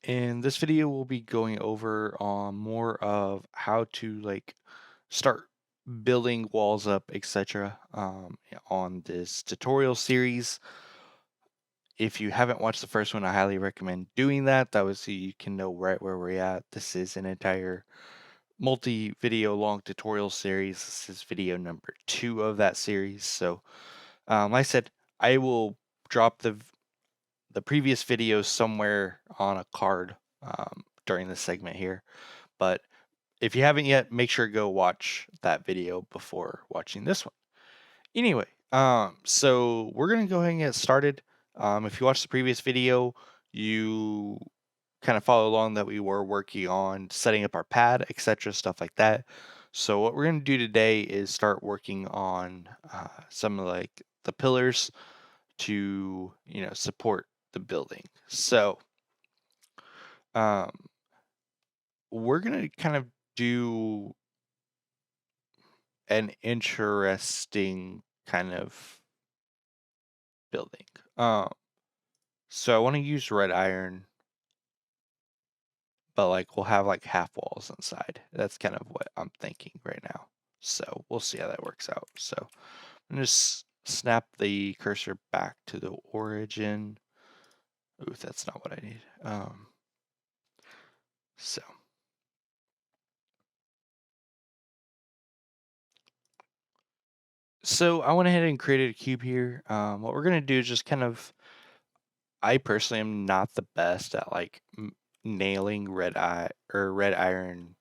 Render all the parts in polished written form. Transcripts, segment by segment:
In this video, we'll be going over on more of how to start building walls up, etc. On this tutorial series. If you haven't watched the first one, I highly recommend doing that. That way, so you can know right where we're at. This is an entire multi-video long tutorial series. This is video number 2 of that series. So, like I said, I will drop the previous video somewhere on a card during this segment here. But if you haven't yet, make sure to go watch that video before watching this one. Anyway, so we're going to go ahead and get started. If you watched the previous video, you kind of follow along that we were working on setting up our pad, etc., stuff like that. So what we're going to do today is start working on some of the pillars to support the building. So um, we're going to kind of do an interesting kind of building. So I want to use red iron, but we'll have half walls inside. That's kind of what I'm thinking right now. So we'll see how that works out. So I'm just snap the cursor back to the origin. Ooh, that's not what I need. So I went ahead and created a cube here. What we're gonna do is just kind of, I personally am not the best at nailing red iron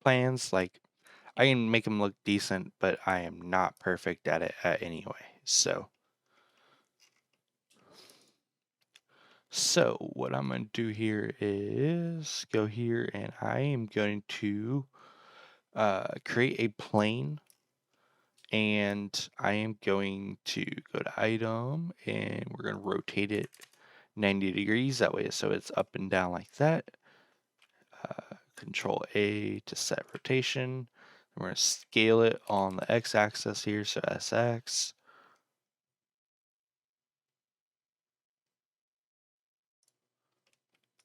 plans. I can make them look decent, but I am not perfect at it anyway. So what I'm going to do here is go here and I am going to create a plane, and I am going to go to item and we're going to rotate it 90 degrees that way, so it's up and down like that. Control A to set rotation. We're going to scale it on the x-axis here, so SX.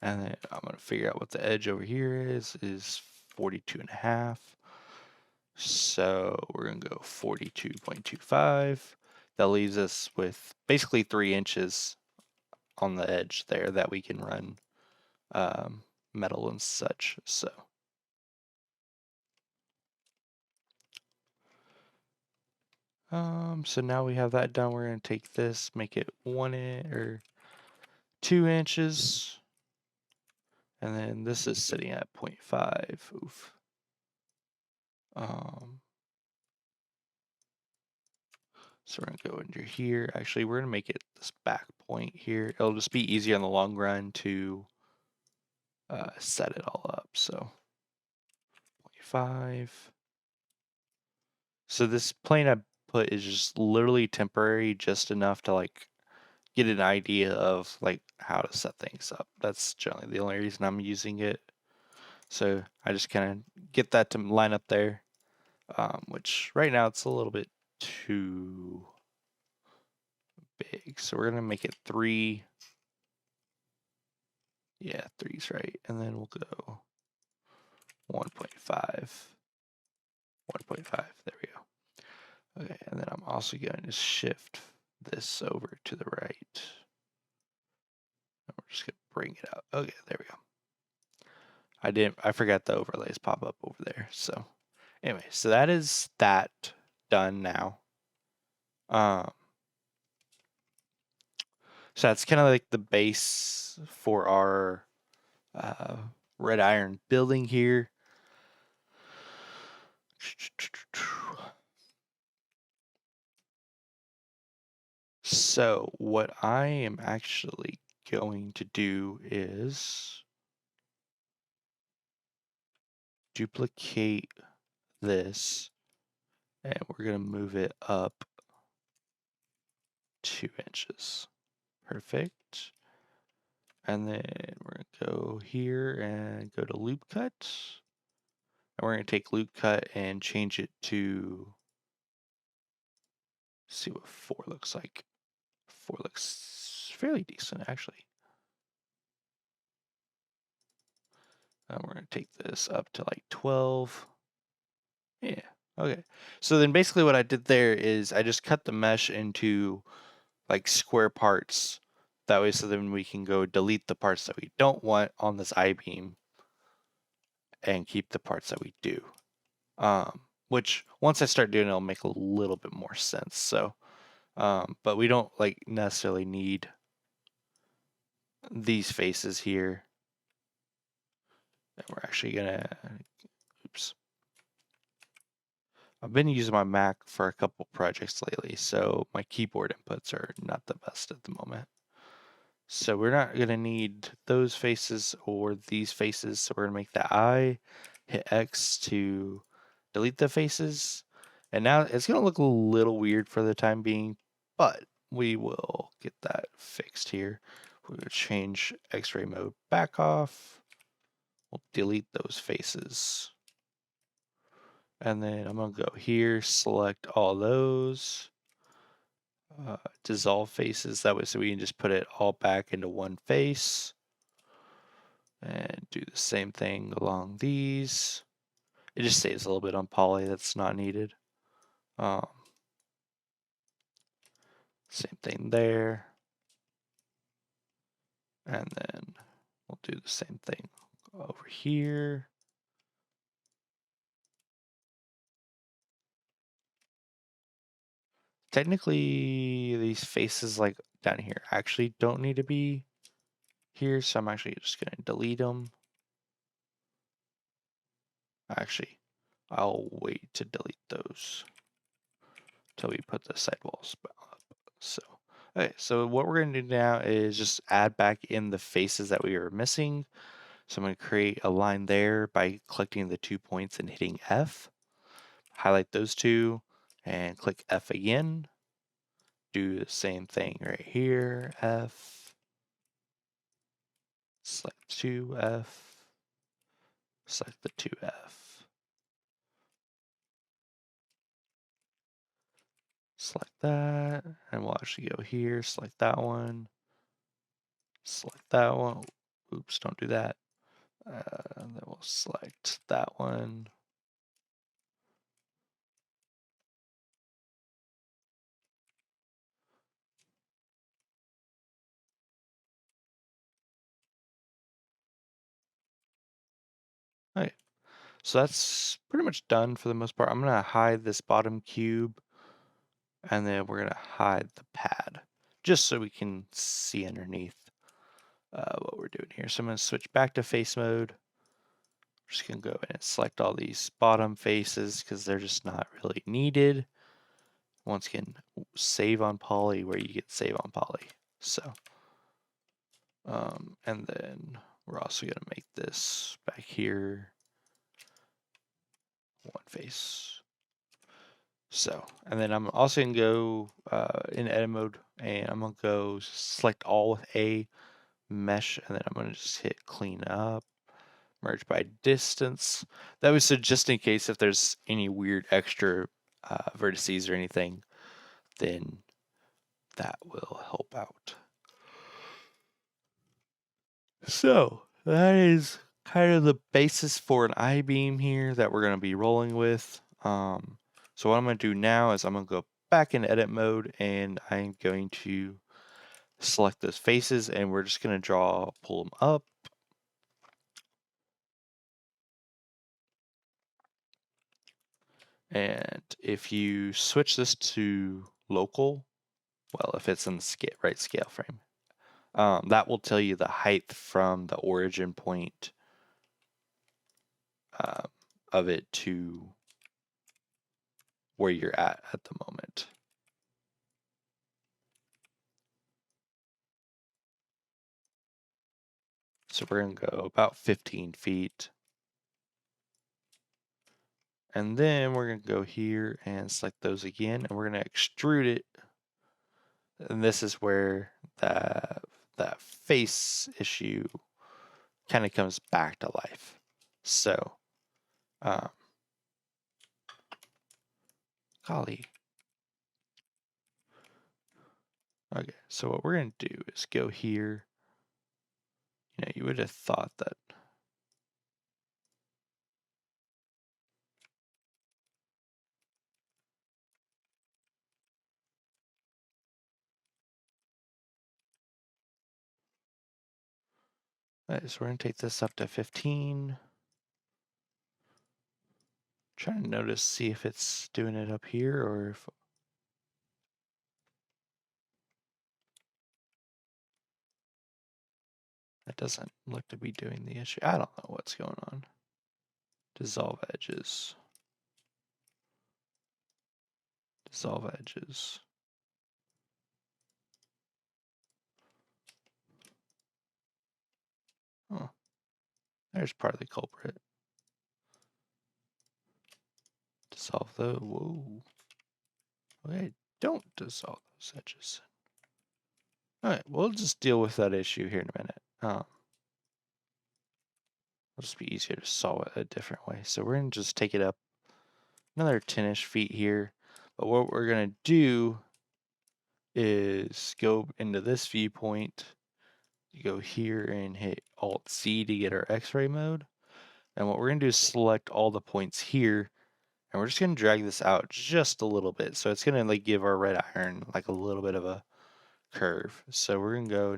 And then I'm going to figure out what the edge over here is 42.5. So we're going to go 42.25. That leaves us with basically 3 inches on the edge there that we can run metal and such. So now we have that done. We're going to take this, make it 1 inch or 2 inches. And then this is sitting at 0.5. Oof. So we're gonna go under here. Actually, we're gonna make it this back point here. It'll just be easier in the long run to set it all up. So 0.5. So this plane I put is just literally temporary, just enough to get an idea of how to set things up. That's generally the only reason I'm using it. So I just kind of get that to line up there, which right now it's a little bit too big. So we're gonna make it 3. Yeah, 3's right. And then we'll go 1.5. 1.5. There we go. Okay, and then I'm also going to shift this over to the right. And we're just gonna bring it out. Okay, there we go. I forgot the overlays pop up over there. So anyway, so that is that done now. So that's kind of like the base for our red iron building here. So what I am actually going to do is duplicate this, and we're going to move it up 2 inches. Perfect. And then we're going to go here and go to loop cut. And we're going to take loop cut and change it to, see what 4 looks like. 4 looks fairly decent, actually. And we're going to take this up to like 12. Yeah, okay. So then basically what I did there is I just cut the mesh into like square parts. That way, so then we can go delete the parts that we don't want on this I-beam and keep the parts that we do. Which once I start doing it, it'll make a little bit more sense. So, but we don't like necessarily need these faces here. And we're actually gonna, oops. I've been using my Mac for a couple projects lately, so my keyboard inputs are not the best at the moment. So we're not going to need those faces or these faces. So we're going to make the eye, hit X to delete the faces. And now it's going to look a little weird for the time being, but we will get that fixed here. We're going to change X-ray mode back off. We'll delete those faces. And then I'm going to go here, select all those. Dissolve faces, that way so we can just put it all back into one face. And do the same thing along these. It just saves a little bit on poly that's not needed. Same thing there. And then we'll do the same thing over here. Technically, these faces like down here actually don't need to be here, so I'm actually just going to delete them. Actually, I'll wait to delete those until we put the sidewalls up. So, okay, so what we're going to do now is just add back in the faces that we were missing. So I'm going to create a line there by clicking the 2 points and hitting F. Highlight those two and click F again. Do the same thing right here, F. Select 2F. Select the 2F. Select that, and we'll actually go here, select that one. Select that one. Oops, don't do that. And then we'll select that one. Okay, so that's pretty much done for the most part. I'm gonna hide this bottom cube, and then we're gonna hide the pad, just so we can see underneath what we're doing here. So I'm gonna switch back to face mode. We're just gonna go in and select all these bottom faces because they're just not really needed. Once again, save on poly where you get save on poly. So, and then we're also gonna make this back here one face. So, and then I'm also gonna go in edit mode, and I'm gonna go select all with A, mesh, and then I'm gonna just hit clean up, merge by distance. That was so just in case if there's any weird extra vertices or anything, then that will help out. So that is kind of the basis for an I-beam here that we're going to be rolling with. So what I'm going to do now is I'm going to go back in edit mode, and I'm going to select those faces, and we're just going to pull them up. And if you switch this to local, well, if it's in the right scale frame, that will tell you the height from the origin point of it to where you're at the moment. So we're going to go about 15 feet. And then we're going to go here and select those again, and we're going to extrude it. And this is where that face issue kind of comes back to life. So, golly. Okay, so what we're going to do is go here. You know, you would have thought that so we're going to take this up to 15. Trying to notice, see if it's doing it up here or if that doesn't look to be doing the issue. I don't know what's going on. Dissolve edges. Dissolve edges. Oh, there's part of the culprit. Dissolve the, whoa. Okay, don't dissolve those edges. Alright, we'll just deal with that issue here in a minute. It'll just be easier to solve it a different way. So we're going to just take it up another 10-ish feet here. But what we're going to do is go into this viewpoint. You go here and hit Alt-C to get our X-ray mode. And what we're going to do is select all the points here. And we're just going to drag this out just a little bit. So it's going to like give our red iron like a little bit of a curve. So we're going to go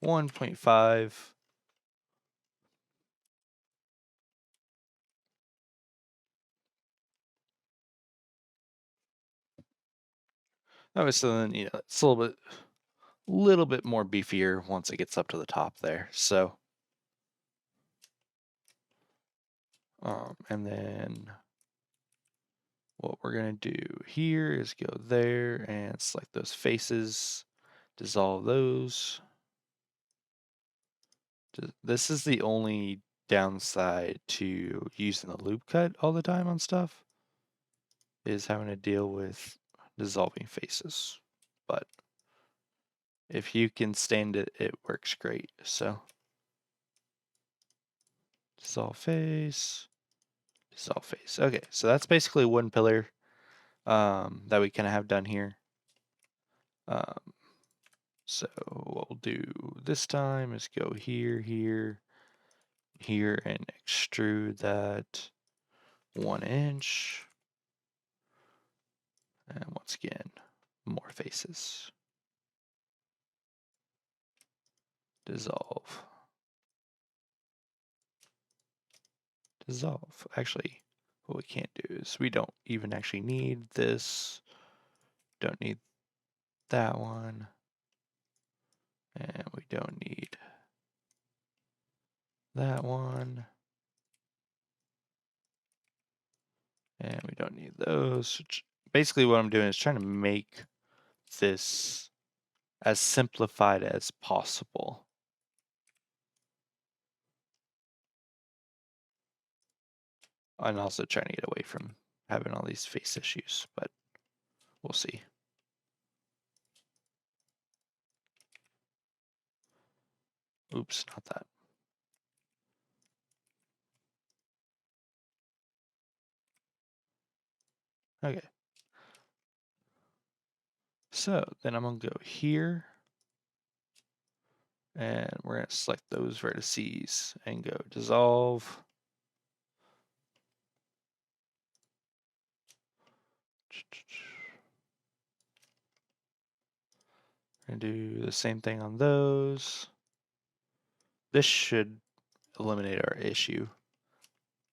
-1.5. Oh, so then, you know, it's a little bit more beefier once it gets up to the top there. So, and then what we're gonna do here is go there and select those faces, dissolve those. This is the only downside to using the loop cut all the time on stuff, is having to deal with dissolving faces. But if you can stand it, it works great. So dissolve face, dissolve face. Okay, so that's basically one pillar that we kind of have done here. So what we'll do this time is go here, here, here, and extrude that 1 inch. And once again, more faces. Dissolve. Dissolve. Actually, what we can't do is we don't even actually need this. Don't need that one. And we don't need that one. And we don't need those. Basically what I'm doing is trying to make this as simplified as possible. And also trying to get away from having all these face issues, but we'll see. Oops, not that. Okay. So then I'm gonna go here and we're gonna select those vertices and go dissolve. And do the same thing on those. This should eliminate our issue.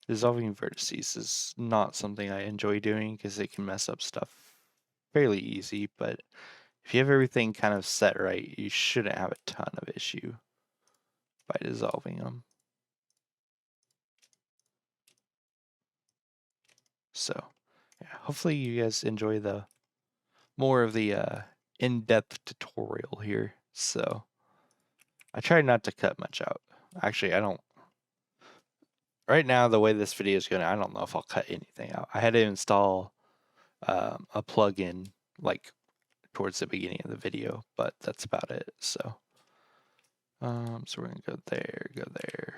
Dissolving vertices is not something I enjoy doing because it can mess up stuff fairly easy, but if you have everything kind of set right, you shouldn't have a ton of issue by dissolving them. So, yeah, hopefully you guys enjoy the more of the in-depth tutorial here. So, I try not to cut much out. Actually, I don't. Right now, the way this video is going, I don't know if I'll cut anything out. I had to install a plugin like towards the beginning of the video, but that's about it. So, so we're gonna go there,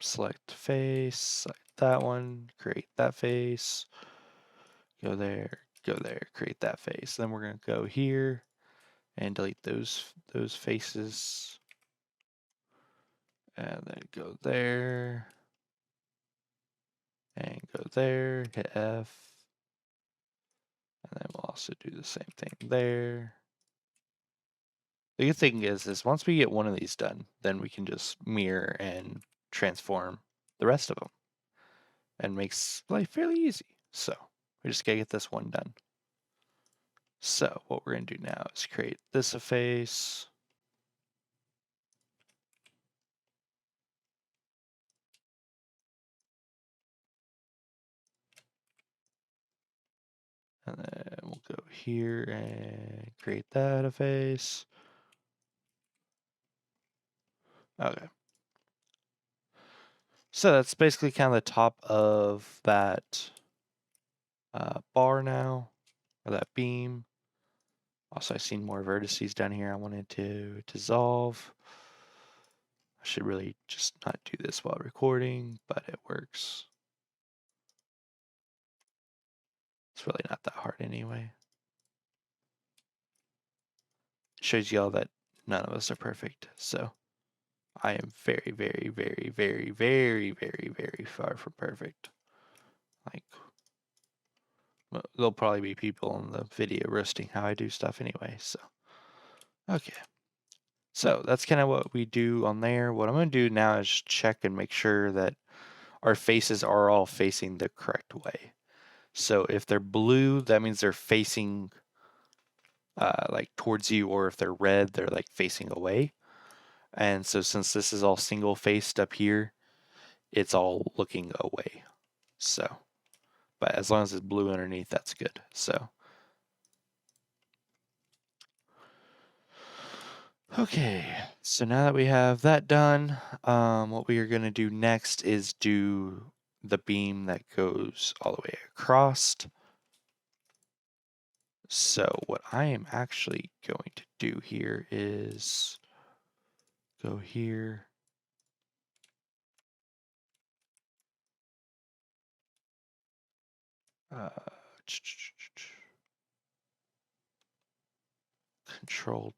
select face, select that one, create that face, go there, go there, create that face. Then we're going to go here and delete those faces. And then go there. And go there, hit F. And then we'll also do the same thing there. The good thing is once we get one of these done, then we can just mirror and transform the rest of them. And makes life fairly easy. So we just gotta get this one done. So what we're gonna do now is create this a face. And then we'll go here and create that a face. Okay. So that's basically kind of the top of that bar now, or that beam. Also, I've seen more vertices down here I wanted to dissolve. I should really just not do this while recording, but it works. It's really not that hard anyway. It shows you all that none of us are perfect, so I am very, very, very, very, very, very, very far from perfect. Like, well, there'll probably be people in the video roasting how I do stuff anyway, so. Okay. So that's kind of what we do on there. What I'm going to do now is check and make sure that our faces are all facing the correct way. So if they're blue, that means they're facing like towards you, or if they're red, they're like facing away. And so since this is all single faced up here, it's all looking away. So, but as long as it's blue underneath, that's good. So, okay. So now that we have that done, what we are going to do next is do the beam that goes all the way across. So what I am actually going to do here is go here. Control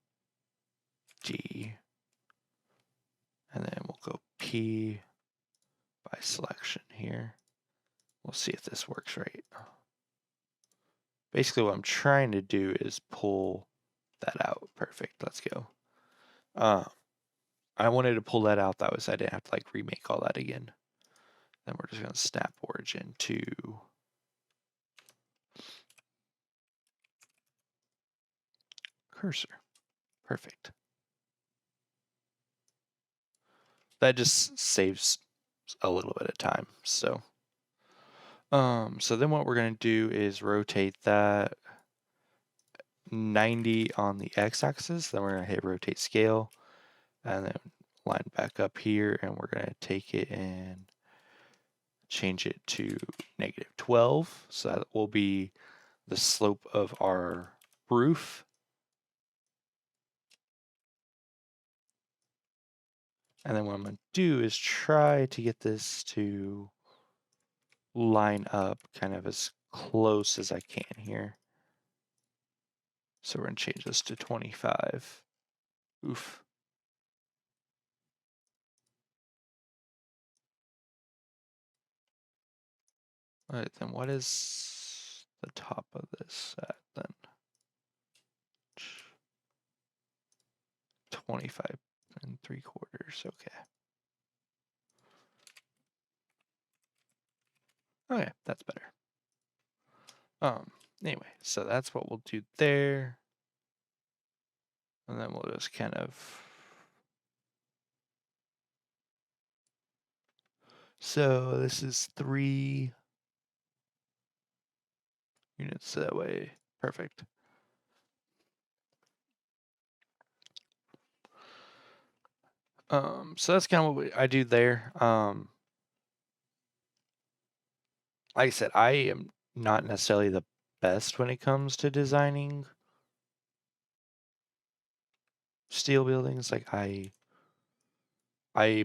D, and then we'll go P by selection here. We'll see if this works right. Basically what I'm trying to do is pull that out. Perfect, let's go. I wanted to pull that out, that was I didn't have to like remake all that again. Then we're just gonna snap origin to cursor. Perfect. That just saves a little bit of time. So then what we're gonna do is rotate that 90 on the x-axis. Then we're gonna hit rotate scale, and then line back up here, and we're gonna take it and change it to -12. So that will be the slope of our roof. And then what I'm going to do is try to get this to line up kind of as close as I can here. So we're going to change this to 25. Oof. All right, then what is the top of this at then? 25 3/4, okay. Okay, that's better. Anyway, so that's what we'll do there. And then we'll just kind of. So this is 3 units that way. Perfect. So that's kind of what I do there. Like I said, I am not necessarily the best when it comes to designing steel buildings. Like I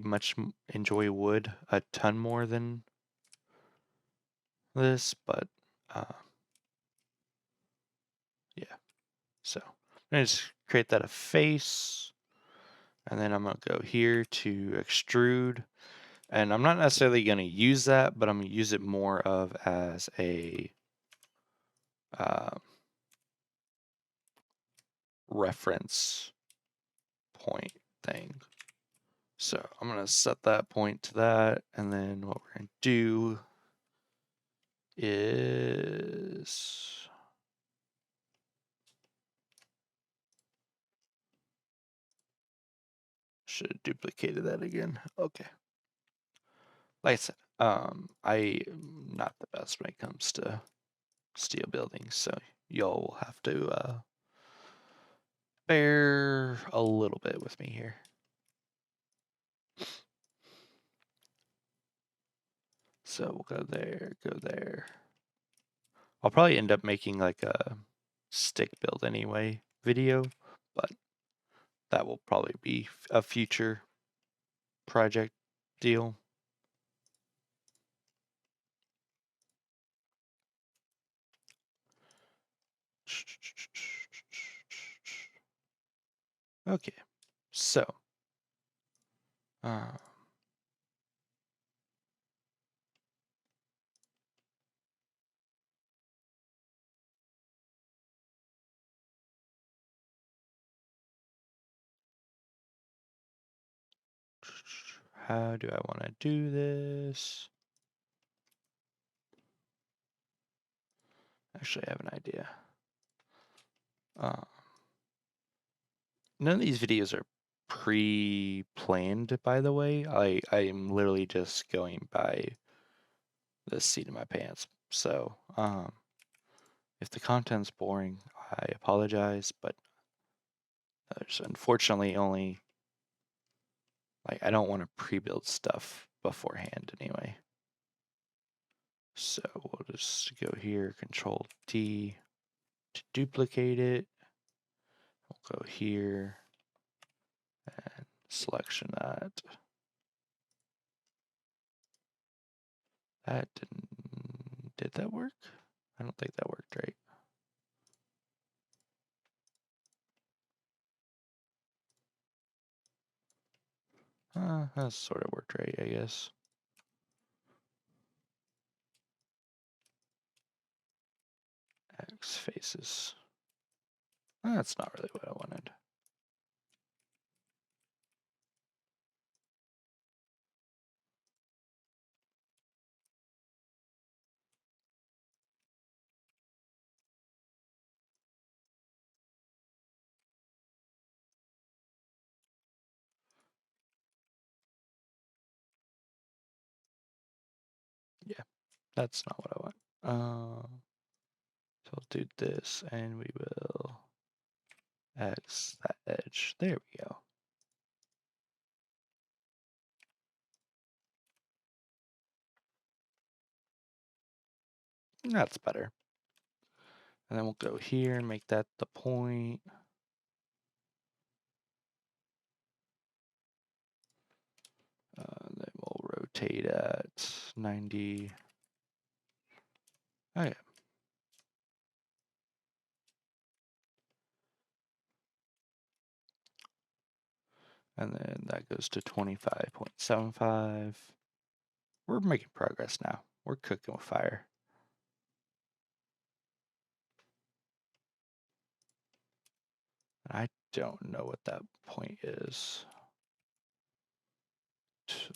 much enjoy wood a ton more than this, but So I'm gonna just create that a face, and then I'm gonna go here to extrude, and I'm not necessarily gonna use that, but I'm gonna use it more of as a reference point thing. So I'm gonna set that point to that, and then what we're gonna do is should have duplicated that again. Okay. Like I said, I'm not the best when it comes to steel buildings, so y'all will have to bear a little bit with me here. So we'll go there, go there. I'll probably end up making like a stick build anyway video, but that will probably be a future project deal. Okay, so uh, how do I want to do this? Actually, I have an idea. None of these videos are pre-planned, by the way. I am literally just going by the seat of my pants. So, if the content's boring, I apologize, but there's unfortunately only, like, I don't want to pre-build stuff beforehand anyway. So we'll just go here, Control D to duplicate it. We'll go here and selection that. That did that work? I don't think that worked right. That sort of worked right, I guess. X faces. That's not really what I wanted. Yeah, that's not what I want. So I'll do this, and we will X that edge. There we go. That's better. And then we'll go here and make that the point. Then we'll rotate at 90. Okay. And then that goes to 25.75. We're making progress now. We're cooking with fire. I don't know what that point is.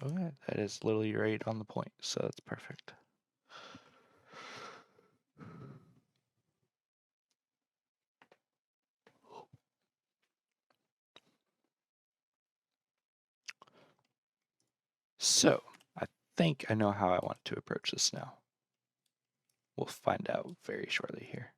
Okay, that is literally right on the point, so that's perfect. So, I think I know how I want to approach this now. We'll find out very shortly here.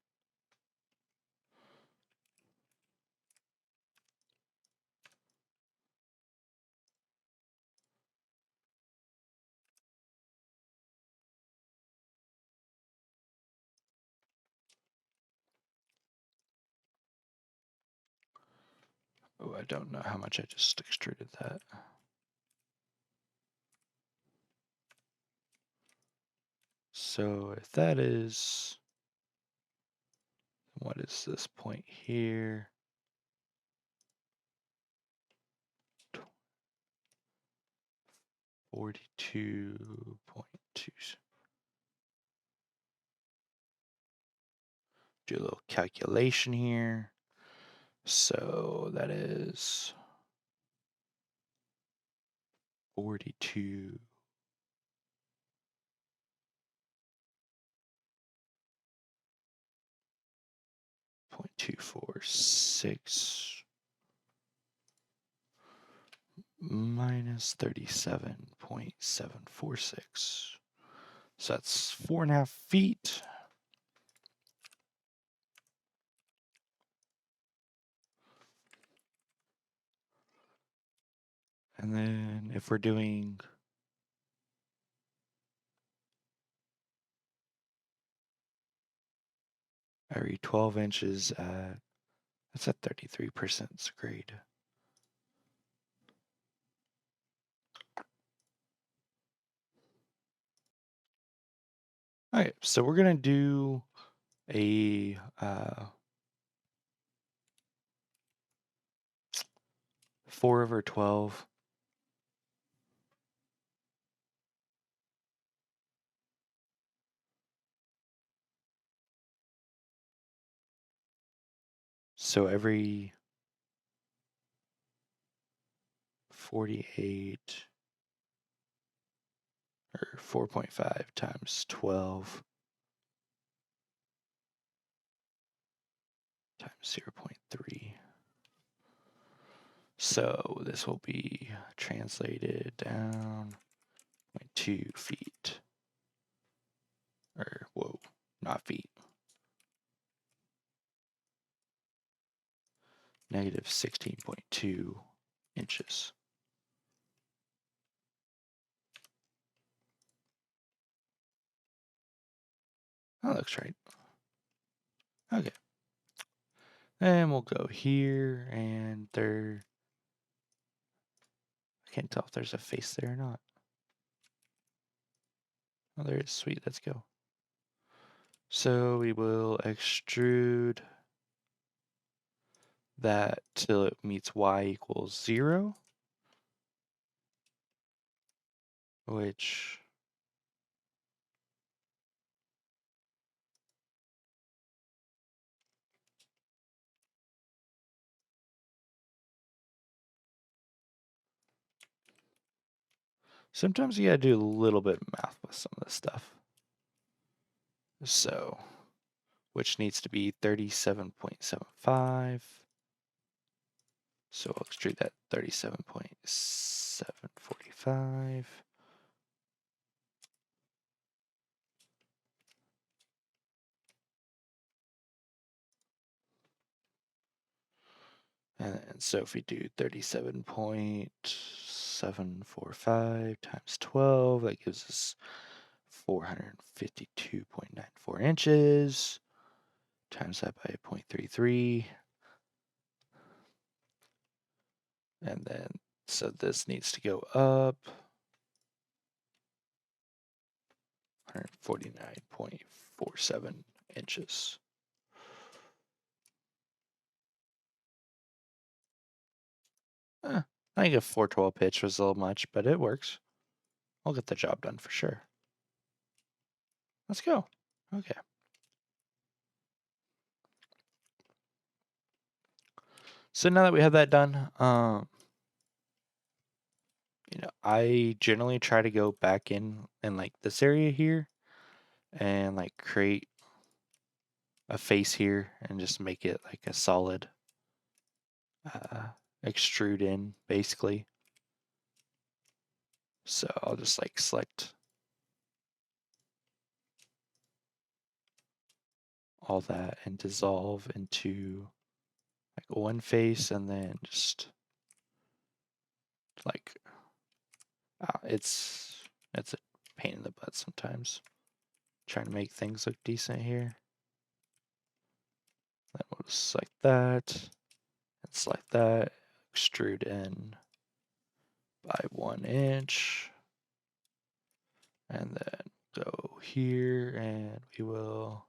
Oh, I don't know how much I just extruded that. So if that is What is this point here? 42.2. Do a little calculation here. So that is 42. .246 minus 37.746. So that's 4.5 feet. And then if we're doing every 12 inches that's at 33% grade. All right, so we're gonna do a 4/12. So every 48 or 4.5 times 12 times 0.3. So this will be translated down 0.2 feet. Or, whoa, not feet. Negative 16.2 inches. That looks right. Okay. And we'll go here and there. I can't tell if there's a face there or not. Oh, there it is. Sweet. Let's go. So we will extrude that till it meets y equals 0, which sometimes you gotta do a little bit of math with some of this stuff. So, which needs to be 37.75. So I'll extrude that 37.745. And so if we do 37.745 times 12, that gives us 452.94 inches. Times that by 0.33. And then, so this needs to go up 149.47 inches. I think a 412 pitch was a little much, but it works. I'll get the job done for sure. Let's go. Okay. So now that we have that done, I generally try to go back in like this area here and like create a face here and just make it like a solid extrude in basically. So I'll just like select all that and dissolve into like one face, and then just like it's a pain in the butt sometimes trying to make things look decent here. Then we'll just select that and select that, extrude in by 1 inch, and then go here and we will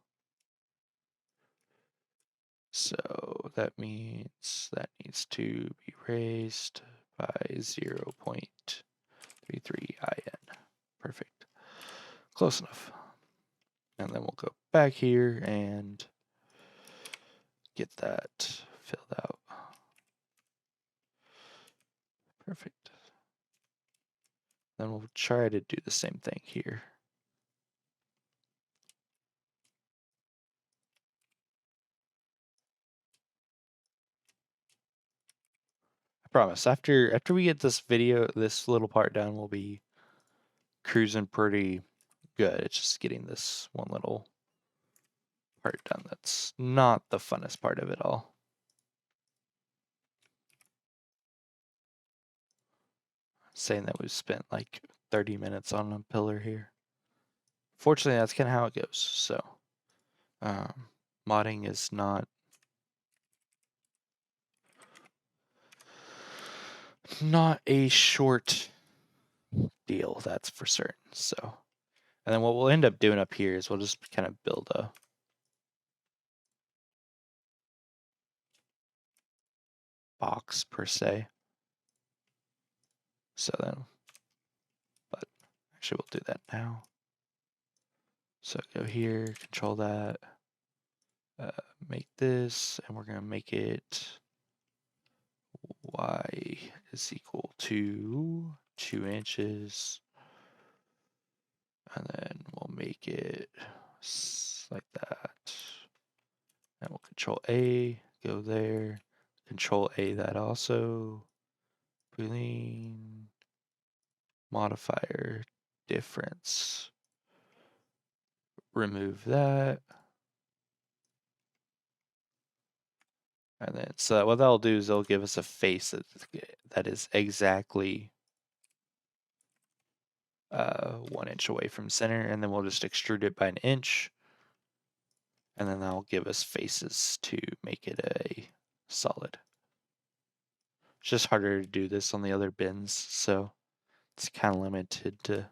So that means that needs to be raised by 0.33 in. Perfect. Close enough. And then we'll go back here and get that filled out. Perfect. Then we'll try to do the same thing here. I promise, after we get this little part done, we'll be cruising pretty good. It's just getting this one little part done. That's not the funnest part of it all. Saying that we've spent like 30 minutes on a pillar here. Fortunately, that's kind of how it goes. So, modding is not a short deal, that's for certain. So, and then what we'll end up doing up here is we'll just kind of build a box per se. So then, but actually we'll do that now. So go here, control that, make this, and we're gonna make it y is equal to 2 inches. And then we'll make it like that. And we'll control A, go there, control A that also. Boolean modifier difference. Remove that. And then, so what that'll do is it'll give us a face that is exactly 1 inch away from center, and then we'll just extrude it by 1 inch. And then that'll give us faces to make it a solid. It's just harder to do this on the other bins, so it's kind of limited to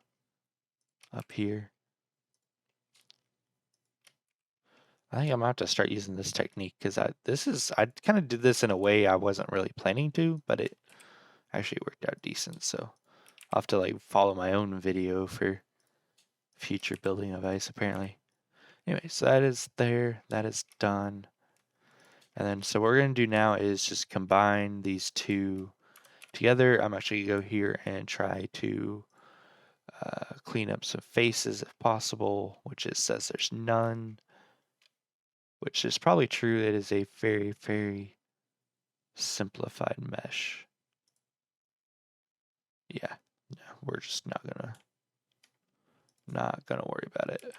up here. I think I'm gonna have to start using this technique because I kind of did this in a way I wasn't really planning to, but it actually worked out decent. So I'll have to like follow my own video for future building of ice apparently. Anyway, so that is there, that is done. And then so what we're gonna do now is just combine these two together. I'm actually gonna go here and try to clean up some faces if possible, which it says there's none, which is probably true. It is a very, very simplified mesh. Yeah, no, we're just not gonna worry about it.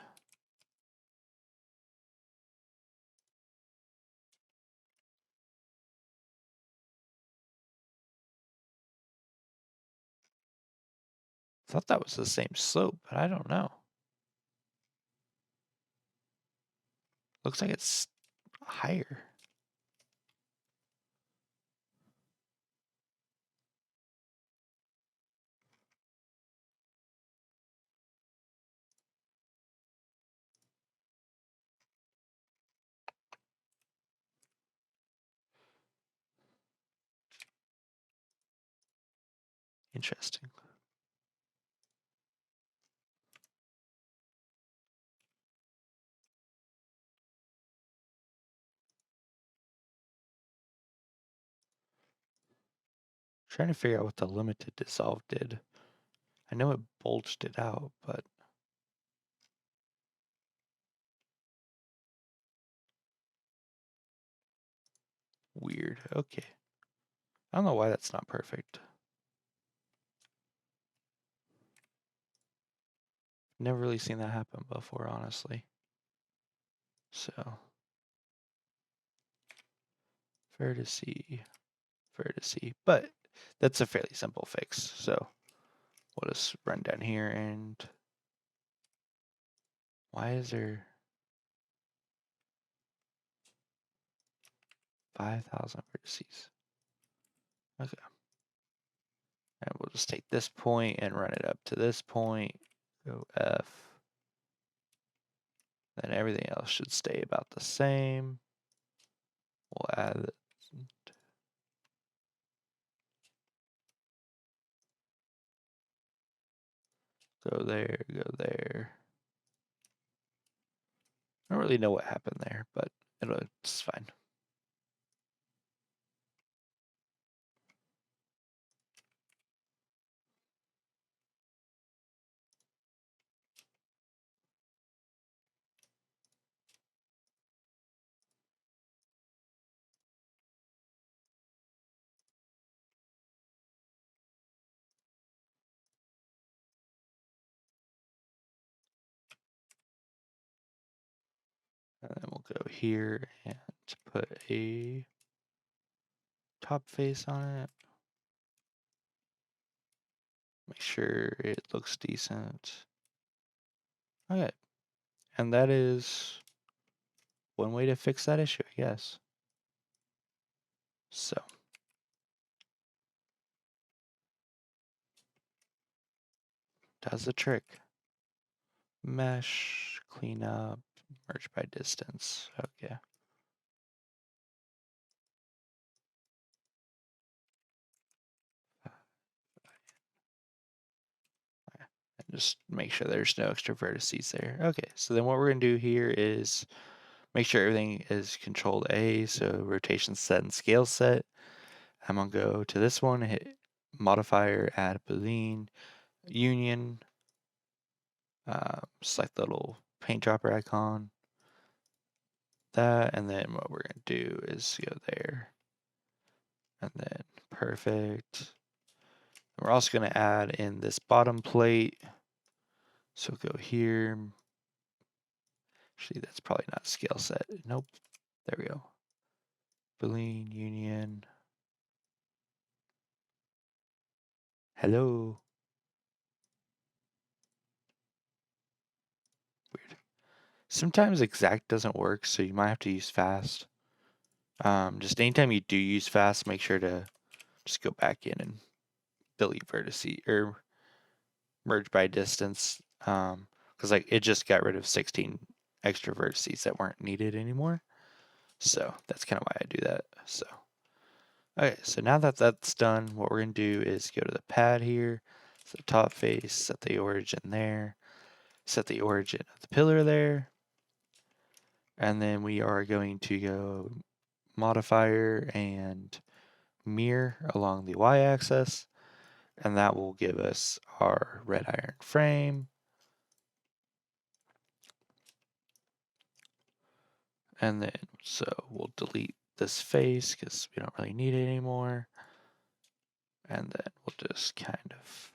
Thought that was the same slope, but I don't know. Looks like it's higher. Interesting. Trying to figure out what the limited dissolve did. I know it bulged it out, but weird. Okay. I don't know why that's not perfect. Never really seen that happen before, honestly. So, fair to see. But that's a fairly simple fix. So, we'll just run down here and why is there 5,000 vertices? Okay. And we'll just take this point and run it up to this point. Go F. Then everything else should stay about the same. We'll add go there, go there. I don't really know what happened there, but it's fine. And then we'll go here and put a top face on it. Make sure it looks decent. Okay. And that is one way to fix that issue, I guess. So does the trick. Mesh, clean up, merge by distance. Okay. And just make sure there's no extra vertices there. Okay, so then what we're gonna do here is make sure everything is Control A, so rotation set and scale set. I'm gonna go to this one, hit modifier, add Boolean, union, select the little paint dropper icon, that, and then what we're gonna do is go there, and then perfect. We're also gonna add in this bottom plate. So go here. Actually, that's probably not scale set. Nope. There we go. Boolean union. Hello. Weird. Sometimes exact doesn't work, so you might have to use fast. Just anytime you do use fast, make sure to just go back in and delete vertices or merge by distance. Because like it just got rid of 16 extra vertices that weren't needed anymore. So that's kind of why I do that. So okay, so now that that's done, what we're gonna do is go to the pad here, so top face, set the origin there, set the origin of the pillar there, and then we are going to go modifier and mirror along the y-axis, and that will give us our red iron frame. And then, so we'll delete this face because we don't really need it anymore. And then we'll just kind of,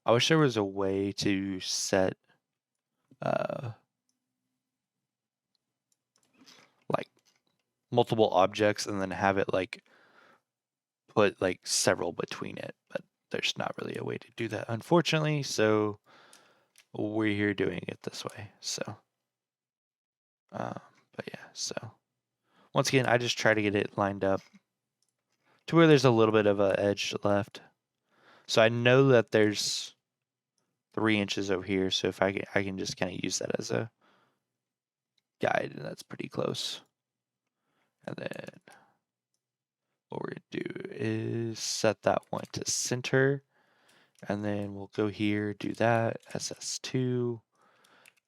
I wish there was a way to set like multiple objects and then have it like put like several between it, but there's not really a way to do that, unfortunately. So we're here doing it this way. So, but yeah, so once again, I just try to get it lined up to where there's a little bit of an edge left. So I know that there's 3 inches over here. So if I can just kind of use that as a guide, and that's pretty close. And then what we're gonna do is set that one to center, and then we'll go here, do that, SS2,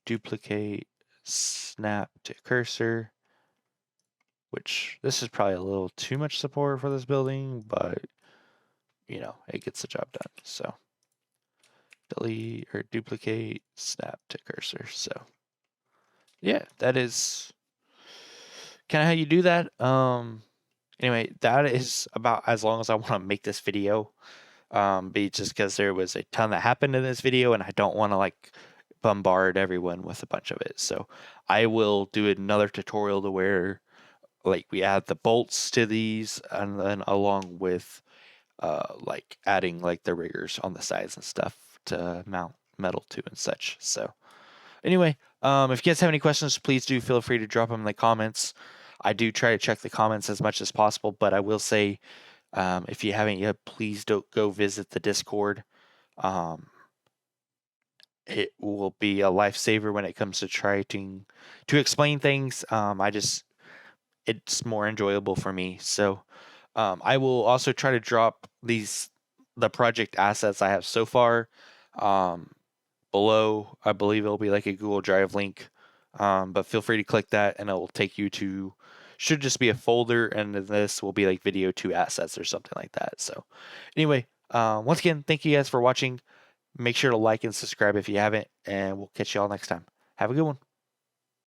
duplicate, snap to cursor, which this is probably a little too much support for this building, but you know, it gets the job done. So delete or duplicate, snap to cursor. So yeah, that is kind of how you do that. Anyway, that is about as long as I want to make this video. Be just because there was a ton that happened in this video, and I don't want to like bombard everyone with a bunch of it. So I will do another tutorial to where like we add the bolts to these, and then along with like adding like the riggers on the sides and stuff to mount metal to and such. So anyway, if you guys have any questions, please do feel free to drop them in the comments. I do try to check the comments as much as possible, but I will say, if you haven't yet, please don't go visit the Discord. it will be a lifesaver when it comes to trying to explain things. It's more enjoyable for me. So I will also try to drop the project assets I have so far um, below. I believe it'll be like a Google Drive link, but feel free to click that, and it will take you to should just be a folder, and this will be like video 2 assets or something like that. So anyway, once again, thank you guys for watching. Make sure to like and subscribe if you haven't, and we'll catch you all next time. Have a good one.